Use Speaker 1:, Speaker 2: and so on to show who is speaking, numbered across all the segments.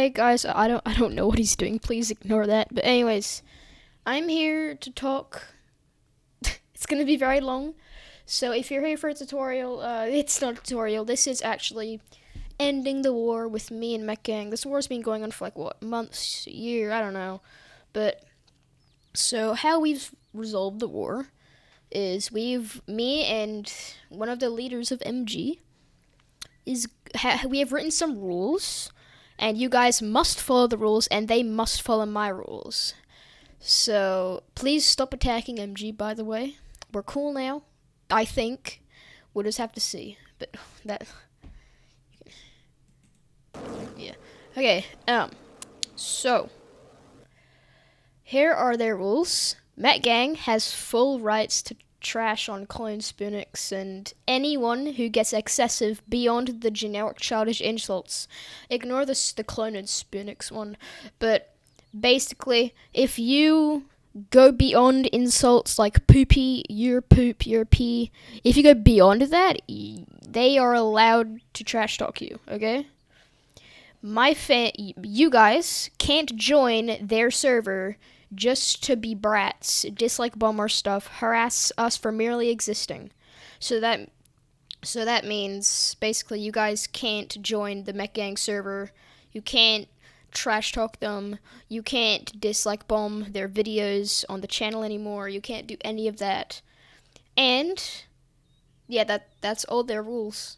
Speaker 1: Hey guys, I don't know what he's doing. Please ignore that. But anyways, I'm here to talk. It's gonna be very long. So if you're here for a tutorial, it's not a tutorial. This is actually ending the war with me and Mech Gang. This war's been going on for like what, months, a year, I don't know. But so how we've resolved the war is me and one of the leaders of MG we have written some rules, and you guys must follow the rules, and they must follow my rules. So please stop attacking MG. By the way, we're cool now, I think. We'll just have to see. But that, yeah. Okay. So here are their rules. Mech Gang has full rights to trash on clone Spoonix and anyone who gets excessive beyond the generic childish insults. Ignore the clone and Spoonix one, but basically, if you go beyond insults like poopy, you're poop, you're pee, if you go beyond that, they are allowed to trash talk you, okay? You guys can't join their server just to be brats, dislike bomb our stuff, harass us for merely existing. So that means basically you guys can't join the Mech Gang server. You can't trash talk them. You can't dislike bomb their videos on the channel anymore. You can't do any of that. And yeah, that's all their rules.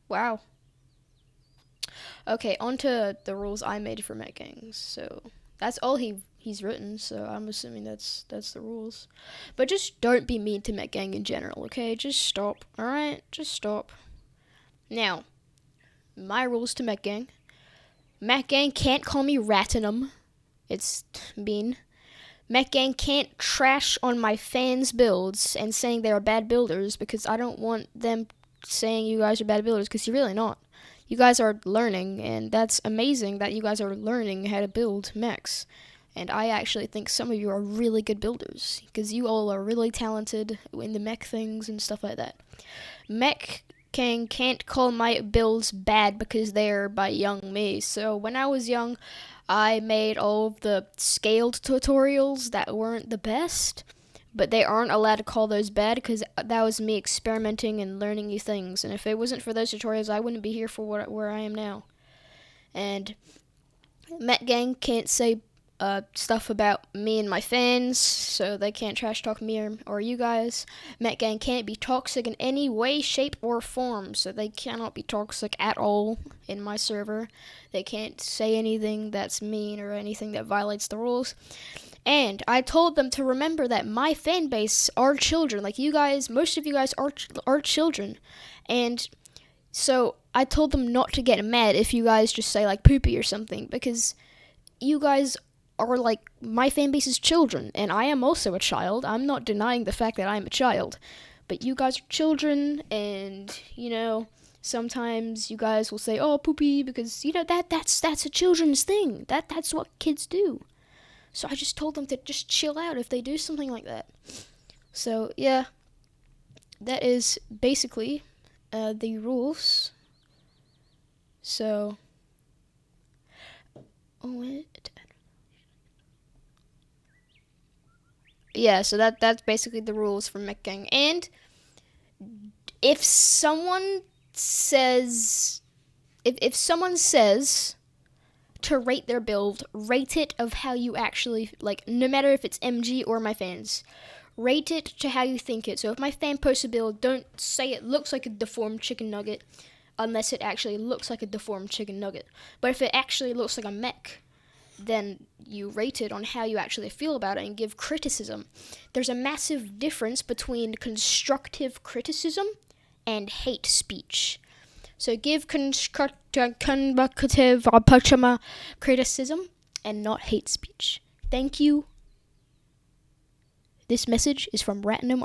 Speaker 1: Wow. Okay, on to the rules I made for Mech Gangs. So that's all he's written, so I'm assuming that's the rules. But just don't be mean to Mech Gang in general, okay? Just stop, alright? Just stop. Now, my rules to Mech Gang. Mech Gang can't call me Ratinum. It's mean. Mech Gang can't trash on my fans' builds and saying they're bad builders, because I don't want them saying you guys are bad builders, because you're really not. You guys are learning, and that's amazing that you guys are learning how to build mechs. And I actually think some of you are really good builders, because you all are really talented in the mech things and stuff like that. Mech Gang can't call my builds bad because they're by young me. So when I was young, I made all of the scaled tutorials that weren't the best, but they aren't allowed to call those bad because that was me experimenting and learning new things. And if it wasn't for those tutorials, I wouldn't be here for where I am now. And Mech Gang can't say stuff about me and my fans, so they can't trash talk me or you guys. Mech Gang can't be toxic in any way, shape, or form, so they cannot be toxic at all in my server. They can't say anything that's mean or anything that violates the rules. And I told them to remember that my fan base are children. Like you guys, most of you guys are children. And so I told them not to get mad if you guys just say like poopy or something, because you guys are like, my fan base is children, and I am also a child. I'm not denying the fact that I'm a child, but you guys are children, and you know, sometimes you guys will say, oh, poopy, because you know that's a children's thing. That's what kids do. So I just told them to just chill out if they do something like that. So yeah, that is basically the rules. So yeah, so that's basically the rules for Mech Gang. And if someone says to rate their build, rate it of how you actually, like, no matter if it's MG or my fans, rate it to how you think it. So if my fan posts a build, don't say it looks like a deformed chicken nugget unless it actually looks like a deformed chicken nugget. But if it actually looks like a mech, then you rate it on how you actually feel about it and give criticism. There's a massive difference between constructive criticism and hate speech. So give constructive criticism and not hate speech. Thank you. This message is from Ratinum